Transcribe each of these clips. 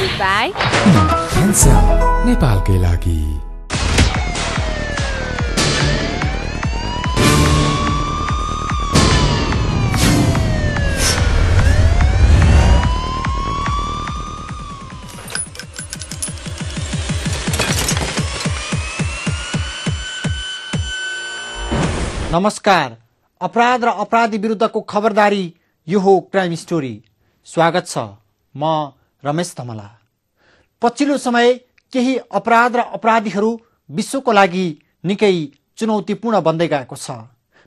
presented by Handsome नेपालकै लागि। नमस्कार, अपराध र अपराधी विरुद्धको खबरदारी यो हो क्राइम स्टोरी। स्वागत छ, म रमेश धमला। पछिल्लो समय केही अपराध र अपराधीहरू विश्वको लागि निकै चुनौतीपूर्ण बन्दै गएको छ।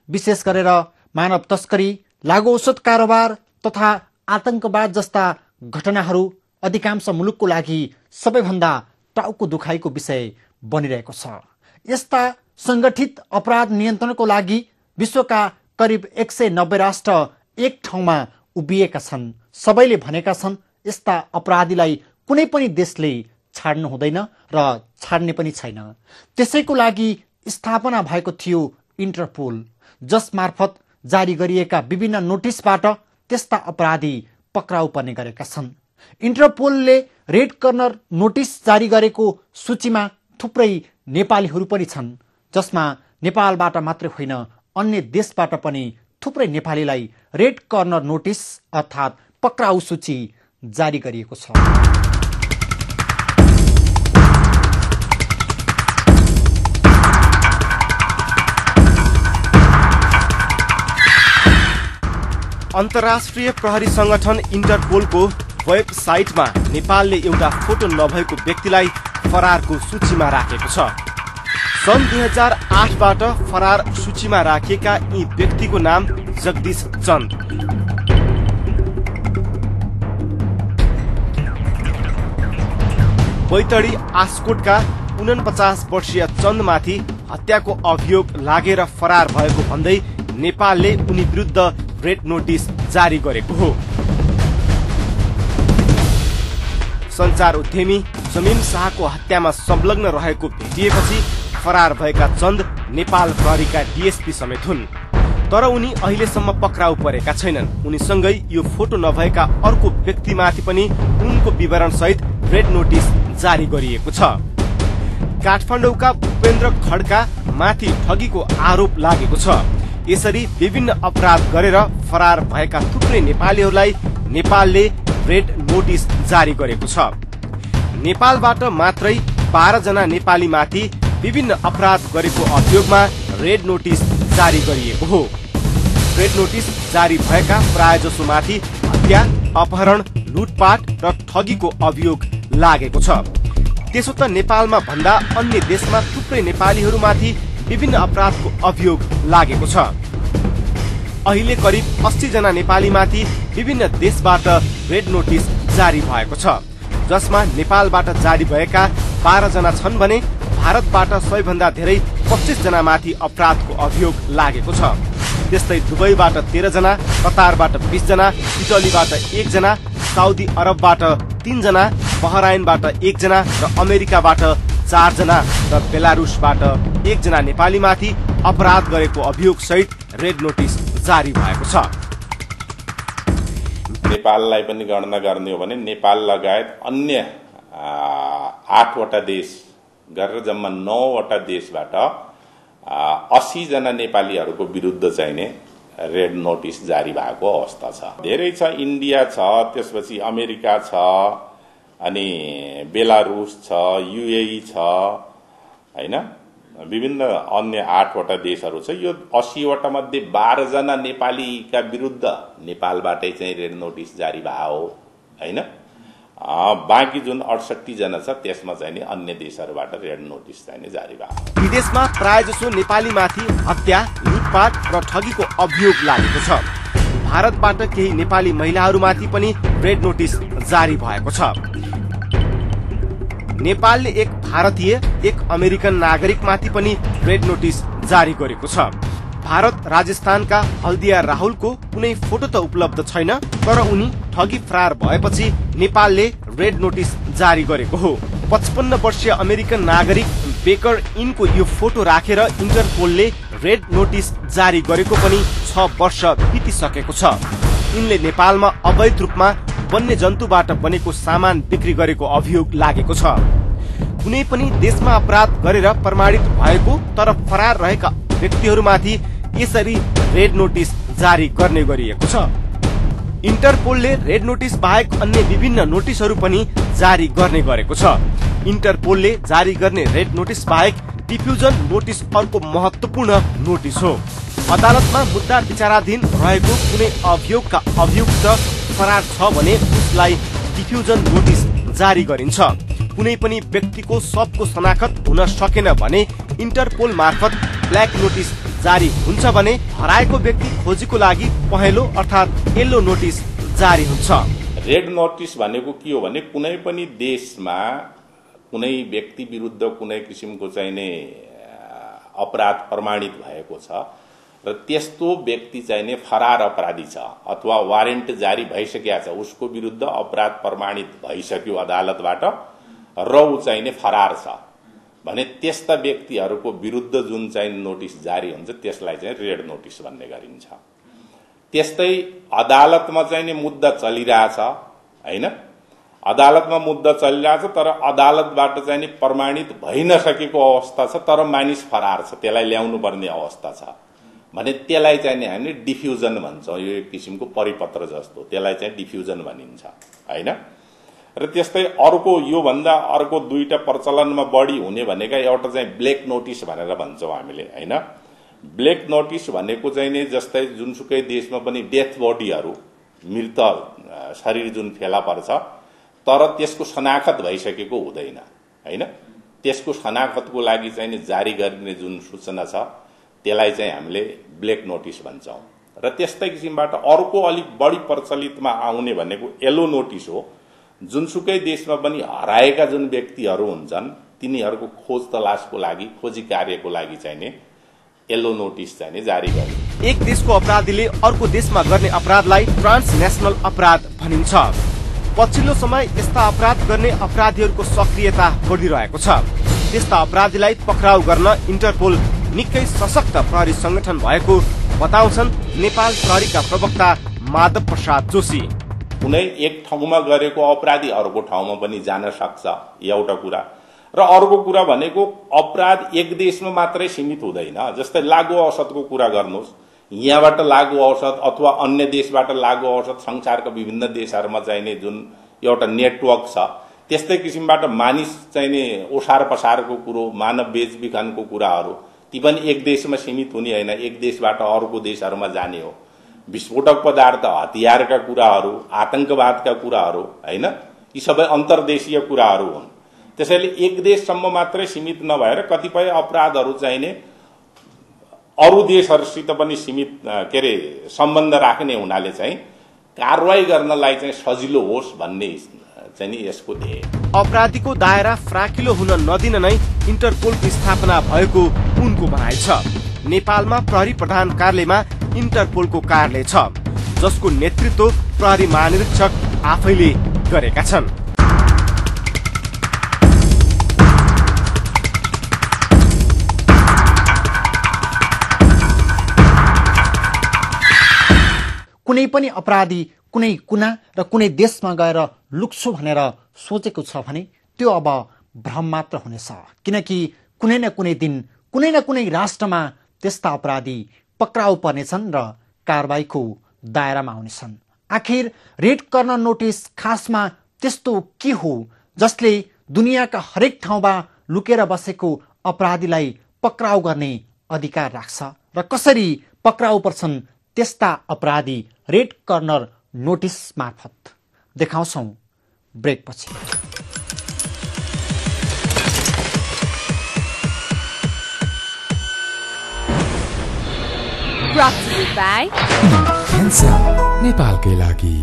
विशेष गरेर मानव तस्करी, लागु औषध कारोबार तथा आतंकवाद जस्ता घटनाहरू अधिकांश मुलुकको लागि सबैभन्दा टाउको दुखाइको विषय बनिरहेको छ। यस्ता संगठित अपराध नियन्त्रणको लागि विश्वका करिब 190 राष्ट्र एक ठाउँमा उभिएका छन्। सबैले भनेका छन् यस्ता अपराधीलाई कुनै पनि देशले छाड्नु हुँदैन र छाड्ने पनि छैन। त्यसैको लागि स्थापना भएको थियो इन्टरपोल, जस मार्फत जारी गरिएका विभिन्न नोटिसबाट त्यस्ता अपराधी पक्राउ पर्ने गरेका छन्। इन्टरपोलले रेड कर्नर नोटिस जारी गरेको सूचीमा थुप्रै नेपालीहरू पनि छन्, जसमा नेपालबाट मात्रै होइन अन्य देशबाट पनि थुप्रै नेपालीलाई रेड कर्नर नोटिस अर्थात् पक्राउ सूची जारी गरिएको छ। अन्तर्राष्ट्रिय प्रहरी संगठन इन्टरपोलको वेबसाइटमा नेपालले एउटा फोटो नभएको व्यक्तिलाई फरारको सूचीमा राखेको छ। सन् 2008बाट फरार सूचीमा राखिएका यी व्यक्तिको नाम जगदीश चन्द। बैतडी आस्कोटका 49 वर्षीय चन्दमाथि हत्याको अभियोग लागेर फरार भएको भन्दै नेपालले उनी विरुद्ध रेड नोटिस जारी गरेको हो। सञ्चार उद्यमी जमिन शाहको हत्यामा संलग्न रहेको भेटिएपछि फरार भएका चन्द नेपाल प्रहरीका डीएसपी समेत हुन्, तर उनी अहिलेसम्म पक्राउ परेका छैनन्। उनीसँगै यो फोटो नभएका अर्को व्यक्तिमाथि पनि उनको विवरण सहित रेड नोटिस जारी गरिएको छ। काठमाडौँका उपेन्द्र खड्का माथि ठगीको आरोप लागेको छ। यसरी विभिन्न अपराध गरेर फरार भएका थुप्रै नेपालीहरूलाई नेपालले रेड नोटिस जारी गरेको छ। नेपालबाट मात्रै 12 जना नेपालीमाथि विभिन्न अपराध गरेको अभियोगमा रेड नोटिस जारी गरिएको हो। रेड नोटिस जारी भएका प्रायजसो माथि हत्या, अपहरण, लुटपाट र ठगीको अभियोग लागेको छ। त्यसो त नेपालमा भन्दा अन्य देशमा थुप्रै नेपालीहरूमाथि विभिन्न अपराधको अभियोग लागेको छ। अहिले करिब 80 जना नेपालीमाथि विभिन्न देशबाट रेड नोटिस जारी भएको छ, जसमा नेपालबाट जारी भएका 12 जना छन् भने भारतबाट सबैभन्दा धेरै 25 जना माथि अपराधको अभियोग लागेको छ। त्यस्तै दुबईबाट 13 जना, कतारबाट 20 जना, इटलीबाट 1 जना, साउदी अरबबाट 3 जना, बहराइनबाट 1 जना र अमेरिकाबाट 4 जना र बेलारुसबाट 1 जना नेपालीमाथि अपराध गरेको अभियोग सहित रेड नोटिस जारी भएको छ। नेपाललाई पनि गणना गर्ने हो भने नेपाल लगायत अन्य 8 वटा देश गरेर जम्मा 9 वटा देशबाट 80 जना नेपालीहरूको विरुद्ध चाहिने रेड नोटिस जारी भएको अवस्था छ। धेरै छ, इन्डिया छ, त्यसपछि अमेरिका छ, अनि बेलारुस छ, युएई छ, हैन, विभिन्न अन्य 8 वटा देशहरू छ। यो 80 वटा मध्ये 12 जना नेपालीका विरुद्ध नेपालबाटै चाहिँ रेड नोटिस जारी भयो, हैन। बाँकी जुन 68 जना छ त्यसमा चाहिँ अन्य देशहरूबाट रेड नोटिस चाहिँ जारी भयो। विदेशमा प्रायजसो नेपालीमाथि हत्या, लुटपाट र ठगीको अभियोग लागेको छ। भारतबाट केही नेपाली महिलाहरूमाथि पनि रेड नोटिस जारी भएको छ। नेपालले एक भारतीय, एक अमेरिकन नागरिकमाथि पनि रेड नोटिस जारी गरेको छ। भारत राजस्थानका हल्दिया राहुलको कुनै फोटो त उपलब्ध छैन, तर उनी ठगी फरार भएपछि नेपालले रेड नोटिस जारी गरेको हो। 55 वर्षीय अमेरिकन नागरिक बेकर इनको यो फोटो राखेर इन्टरपोलले रेड नोटिस जारी गरेको पनि 6 वर्ष बितिसकेको छ। यिनले नेपालमा अवैध रूपमा वन्यजन्तुबाट बनेको सामान बिक्री गरेको अभियोग लागेको छ। कुनै पनि देशमा अपराध गरेर प्रमाणित भएको तर फरार रहेका व्यक्तिहरूमाथि यसरी रेड नोटिस जारी गर्ने गरिएको छ। इन्टरपोलले रेड नोटिस बाहेक अन्य विभिन्न नोटिसहरू पनि जारी गर्ने गरेको छ। इन्टरपोलले जारी गर्ने रेड नोटिस बाहेक डिफ्युजन नोटिस अर्को महत्वपूर्ण नोटिस हो। अदालतमा मुद्दा विचाराधीन रहेको कुनै अभियोगका अभियुक्त फरार छ भने उसलाई डिफ्युजन नोटिस जारी गरिन्छ। कुनै पनि व्यक्तिको सबको शनाखत हुन सकेन भने इन्टरपोल मार्फत ब्ल्याक नोटिस जारी हुन्छ भने हराएको व्यक्ति खोजीको लागि पहेँलो अर्थात् येल्लो नोटिस जारी हुन्छ। रेड नोटिस भनेको के हो भने कुनै पनि देशमा कुनै व्यक्ति विरुद्ध कुनै किसिमको चाहिने अपराध प्रमाणित भएको छ र त्यस्तो व्यक्ति चाहिने फरार अपराधी छ अथवा वारेन्ट जारी भइसकेको छ, उसको विरुद्ध अपराध प्रमाणित भइसक्यो अदालतबाट र ऊ चाहिने फरार छ भने त्यस्ता व्यक्तिहरूको विरुद्ध जुन चाहिँ नोटिस जारी हुन्छ त्यसलाई चाहिँ रेड नोटिस भन्ने गरिन्छ। त्यस्तै अदालतमा चाहिने मुद्दा चलिरहेछ हैन, अदालतमा मुद्दा चलिरहेछ तर अदालतबाट चाहिँ प्रमाणित भइ नसकेको अवस्था छ तर मानिस फरार छ, त्यसलाई ल्याउनु पर्ने अवस्था छ भने त्यसलाई चाहिँ हामी डिफ्युजन भन्छौँ। यो एक किसिमको परिपत्र जस्तो, त्यसलाई चाहिँ डिफ्युजन भनिन्छ हैन। र त्यस्तै अर्को यो भन्दा अर्को दुईटा प्रचलनमा बढी हुने भनेका एउटा चाहिँ ब्ल्याक नोटिस भनेर भन्छौँ हामीले हैन। ब्ल्याक नोटिस भनेको चाहिँ नि जस्तै जुनसुकै देशमा पनि डेथ बडीहरू मृत शरीर जुन फेला पर्छ तर त्यसको शनाखत भइसकेको हुँदैन हैन, त्यसको शनाखतको लागि चाहिँ नि जारी गर्ने जुन सूचना छ त्यसलाई चाहिँ हामीले ब्ल्याक नोटिस भन्छौँ। र त्यस्तै किसिमबाट अर्को अलिक बढी प्रचलितमा आउने भनेको येलो नोटिस हो। जुनसुकै देशमा पनि हराएका जुन व्यक्तिहरू हुन्छन् तिनीहरूको खोज तलासको लागि, खोजी कार्यको लागि चाहिँ नि येलो नोटिस चाहिँ जारी गर्ने। एक देशको अपराधीले अर्को देशमा गर्ने अपराधलाई ट्रान्सनेशनल अपराध भनिन्छ। पछिल्लो समय यस्ता अपराध गर्ने अपराधीहरूको सक्रियता बढिरहेको छ। त्यस्ता अपराधीलाई पक्राउ गर्न इन्टरपोल निकै सशक्त प्रहरी संगठन भएको बताउँछन् नेपाल प्रहरीका प्रवक्ता माधव प्रसाद जोशी। कुनै एक ठाउँमा गरेको अपराधी अर्को ठाउँमा पनि जान सक्छ एउटा कुरा, र अर्को कुरा भनेको अपराध एक देशमा मात्रै सीमित हुँदैन। जस्तै लागु औषधको कुरा गर्नुहोस्, यहाँबाट लागु औषध अथवा अन्य देशबाट लागु औषध संसारका विभिन्न देशहरूमा चाहिने जुन एउटा नेटवर्क छ त्यस्तै किसिमबाट मानिस चाहिने ओसार पसारको कुरो, मानव बेचबिखनको कुराहरू ती पनि एक देशमा सीमित हुने होइन, एक देशबाट अर्को देशहरूमा जाने हो। विस्फोटक पदार्थ, हतियारका कुराहरू, आतंकवादका कुराहरू हैन, यी सबै अन्तर्देशीय कुराहरू हुन्। त्यसैले एक देशसम्म मात्रै सीमित नभएर कतिपय अपराधहरू चाहिने अरू देशहरूसित पनि सीमित सम्बन्ध राख्ने हुनाले चाहिँ कारवाही गर्नलाई चाहिँ सजिलो होस् भन्ने चाहिँ नि यसको ध्येय। अपराधीको दायरा फ्राकिलो हुन नदिन नै इन्टरपोलको स्थापना भएको उनको भनाइ छ। नेपालमा प्रहरी प्रधान कार्यालयमा इन्टरपोलको कार्यालय छ जसको नेतृत्व प्रहरी महानिरीक्षक आफैले गरेका छन्। कुनै पनि अपराधी कुनै कुना र कुनै देशमा गएर लुक्छु भनेर सोचेको छ भने त्यो अब भ्रम मात्र हुनेछ, किनकि कुनै न कुनै दिन कुनै न कुनै राष्ट्रमा त्यस्ता अपराधी पक्राउ पर्नेछन् र कारबाहीको दायरामा आउनेछन्। आखिर रेड कर्नर नोटिस खासमा त्यस्तो के हो जसले दुनियाँका हरेक ठाउँमा लुकेर बसेको अपराधीलाई पक्राउ गर्ने अधिकार राख्छ र कसरी पक्राउ पर्छन् त्यस्ता अपराधी रेड कर्नर नोटिस मार्फत? देखाउँछौं ब्रेकपछि। Brought to you by Handsome नेपालकै लागि।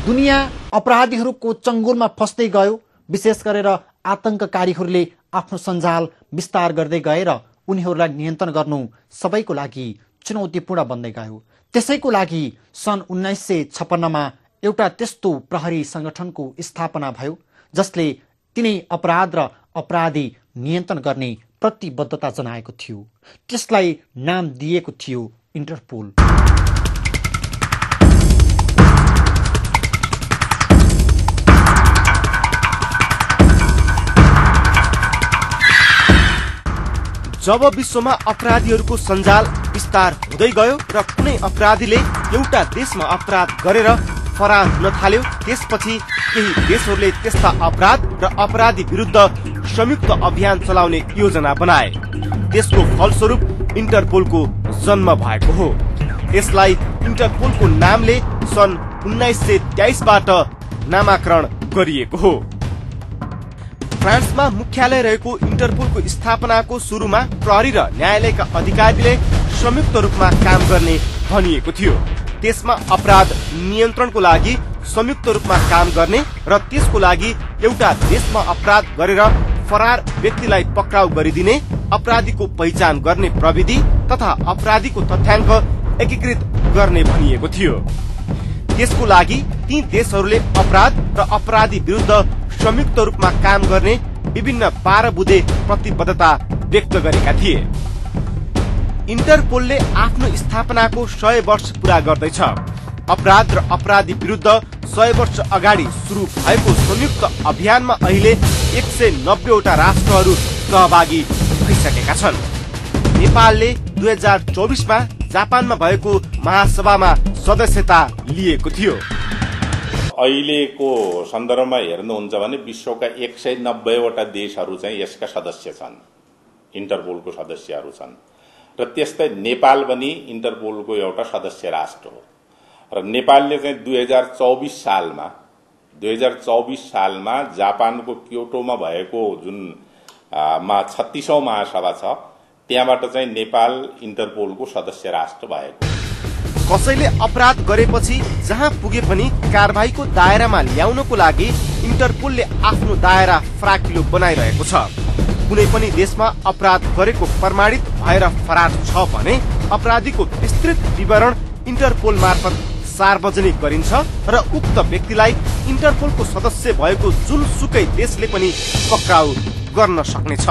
दुनियाँ अपराधीहरूको चङ्गुलमा फस्दै गयो। विशेष गरेर आतंककारीहरूले आफ्नो सञ्जाल विस्तार गर्दै गए र उनीहरूलाई नियन्त्रण गर्नु सबैको लागि चुनौतीपूर्ण बन्दै गयो। त्यसैको लागि सन् 1956मा एउटा त्यस्तो प्रहरी संगठनको स्थापना भयो जसले तिनै अपराध र अपराधी नियन्त्रण गर्ने प्रतिबद्धता जनाएको थियो। त्यसलाई नाम दिएको थियो इन्टरपोल। जब विश्वमा अपराधीहरूको सञ्जाल विस्तार हुँदै गयो र कुनै अपराधीले एउटा देशमा अपराध गरेर फरार हुन थाल्यो, त्यसपछि केही देशहरूले त्यस्ता अपराध र अपराधी विरुद्ध संयुक्त अभियान चलाउने योजना बनाए। त्यसको फलस्वरूप इन्टरपोलको जन्म भएको हो। यसलाई इन्टरपोलको नामले सन् 1923बाट नामाकरण गरिएको हो। फ्रान्समा मुख्यालय रहेको इन्टरपोलको स्थापनाको सुरुमा प्रहरी र न्यायालयका अधिकारीले संयुक्त रूपमा काम गर्ने भनिएको थियो। त्यसमा अपराध नियन्त्रणको लागि संयुक्त रूपमा काम गर्ने र त्यसको लागि एउटा देशमा अपराध गरेर फरार व्यक्तिलाई पक्राउ गरिदिने, अपराधीको पहिचान गर्ने प्रविधि तथा अपराधीको तथ्याङ्क एकीकृत गर्ने भनिएको थियो। त्यसको लागि ती देशहरूले अपराध र अपराधी विरुद्ध संयुक्त रूपमा काम गर्ने विभिन्न 12 बुँदे प्रतिबद्धता व्यक्त गरेका थिए। इन्टरपोलले आफ्नो स्थापनाको 100 वर्ष पूरा गर्दैछ। अपराध र अपराधी विरुद्ध 100 वर्ष अगाडि सुरु भएको संयुक्त अभियानमा अहिले 190 वटा राष्ट्रहरू सहभागी भइसकेका छन्। नेपालले 2024मा जापानमा भएको महासभामा सदस्यता लिएको थियो। अहिलेको सन्दर्भमा हेर्नुहुन्छ भने विश्वका 190 वटा देशहरू चाहिँ यसका सदस्य छन्, इन्टरपोलको सदस्यहरू छन् र त्यस्तै नेपाल पनि इन्टरपोलको एउटा सदस्य राष्ट्र हो। र नेपालले चाहिँ 2024 सालमा जापानको क्योटोमा भएको जुन 36औं महासभा छ त्यहाँबाट चाहिँ नेपाल इन्टरपोलको सदस्य राष्ट्र भएको। कसैले अपराध गरेपछि जहाँ पुगे पनि कारबाहीको दायरामा ल्याउनको लागि इन्टरपोलले आफ्नो दायरा फराकिलो बनाइरहेको छ। कुनै पनि देशमा अपराध गरेको प्रमाणित भएर फरार छ भने अपराधीको विस्तृत विवरण इन्टरपोल मार्फत सार्वजनिक गरिन्छ र उक्त व्यक्तिलाई इन्टरपोलको सदस्य भएको जुनसुकै देशले पनि पक्राउ गर्न सक्नेछ।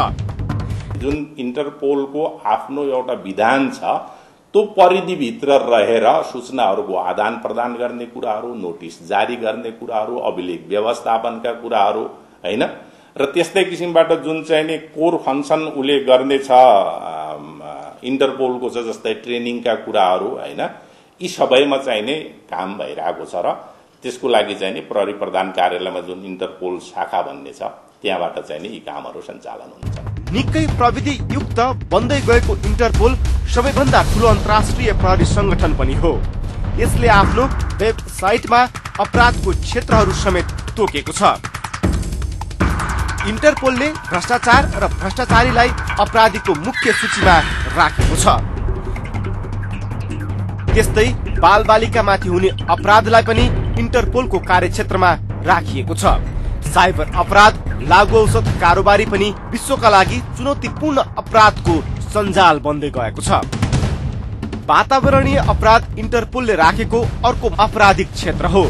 जुन इन्टरपोलको आफ्नो एउटा विधान छ त्यो परिधिभित्र रहेर सूचनाहरूको आदान प्रदान गर्ने कुराहरू, नोटिस जारी गर्ने कुराहरू, अभिलेख व्यवस्थापनका कुराहरू हैन र त्यस्तै किसिमबाट जुन चाहिँ नि कोर फंक्सन उले गर्नेछ इन्टरपोलको छ, जस्तै ट्रेनिङका कुराहरू हैन, यी सबैमा चाहिँ नि काम भइरहेको छ र त्यसको लागि चाहिँ नि प्रहरी प्रधान कार्यालयमा जुन इन्टरपोल शाखा भन्ने छ त्यहाँबाट चाहिँ नि यी कामहरू सञ्चालन हुन्छ। निकै प्रविधि युक्त बन्दै गएको इन्टरपोल सबैभन्दा ठूलो अन्तर्राष्ट्रिय प्रहरी संगठन पनि हो। यसले आफ्नो वेबसाइटमा अपराधको क्षेत्रहरू समेत तोकेको छ। इन्टरपोलले भ्रष्टाचार र भ्रष्टाचारीलाई अपराधीको मुख्य सूचीमा राखेको छ। त्यस्तै बालबालिकामाथि हुने अपराधलाई पनि इन्टरपोलको कार्यक्षेत्रमा राखिएको छ। साइबर अपराध, लागु औषध कारोबारी पनि विश्वका लागि चुनौतीपूर्ण अपराधको सञ्जाल बन्दै गएको छ। वातावरणीय अपराध इन्टरपोलले राखेको अर्को आपराधिक क्षेत्र हो।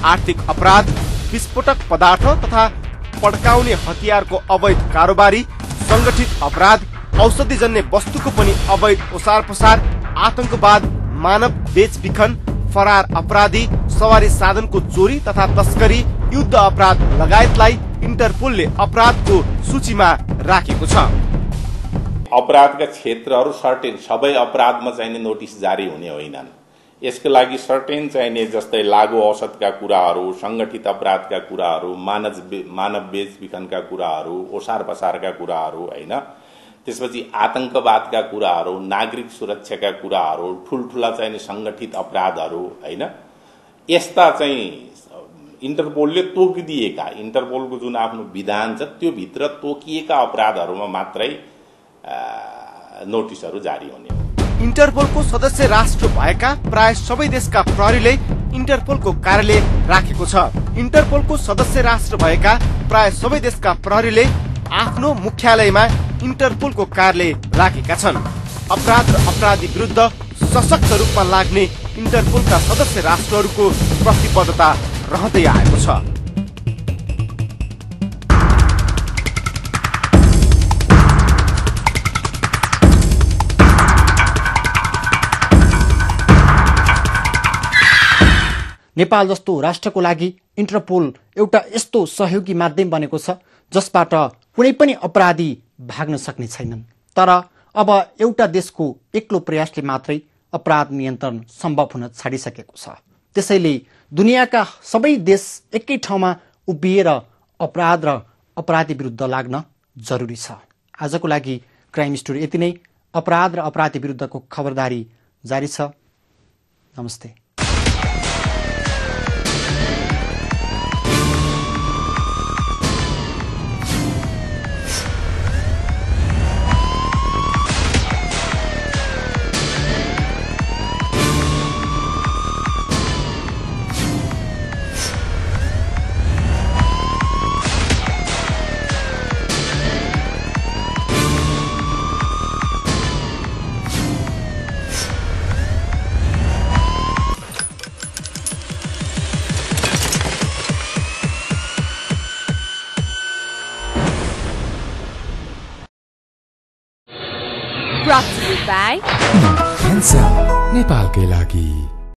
आर्थिक अपराध, विस्फोटक पदार्थ तथा पड्काउने हतियारको अवैध कारोबारी, संगठित अपराध, औषधिजन्य वस्तुको पनि अवैध ओसार पसार, आतंकवाद, मानव बेचबिखन, फरार अपराधी, सवारी साधनको चोरी तथा तस्करी, युद्ध अपराध लगायतलाई इन्टरपोलले अपराधको सूचीमा राखेको छ। अपराधका क्षेत्रहरू सर्टेन सबै अपराधमा चाहिने नोटिस जारी हुने होइनन्। यसको लागि सर्टेन चाहिने जस्तै लागु औषधका कुराहरू, संगठित अपराधका कुराहरू, मानव बेचबिखनका कुराहरू, ओसार पसारका कुराहरू हैन, त्यसपछि आतंकवादका कुराहरू, नागरिक सुरक्षाका कुराहरू, ठूलठूला चाहिने संगठित अपराधहरू हैन, यस्ता चाहिँ इन्टरपोलले तोकिदिएका, इन्टरपोलको जुन आफ्नो विधान छ त्यो भित्र तोकिएका अपराधहरूमा मात्रै नोटिसहरू जारी हुने हो। इन्टरपोलको सदस्य राष्ट्र भएका प्राय सबै देशका प्रहरीले इन्टरपोलको कार्यालय राखेको छ। इन्टरपोलको सदस्य राष्ट्र भएका प्राय सबै देशका प्रहरीले आफ्नो मुख्यालयमा इन्टरपोलको कार्यालय राखेका छन्। अपराध र अपराधी विरुद्ध सशक्त रूपमा लाग्ने इन्टरपोलका सदस्य राष्ट्रहरूको प्रतिबद्धता रहँदै आएको छ। नेपाल जस्तो राष्ट्रको लागि इन्टरपोल एउटा यस्तो सहयोगी माध्यम बनेको छ जसबाट कुनै पनि अपराधी भाग्न सक्ने छैनन्। तर अब एउटा देशको एक्लो प्रयासले मात्रै अपराध नियन्त्रण सम्भव हुन छाडिसकेको छ। त्यसैले दुनियाँका सबै देश एकै ठाउँमा उभिएर अपराध र अपराधी विरुद्ध लाग्न जरुरी छ। आजको लागि क्राइम स्टोरी यति नै। अपराध र अपराधी विरुद्धको खबरदारी जारी छ। नमस्ते। Brought to you by cancer नेपालकै लागि।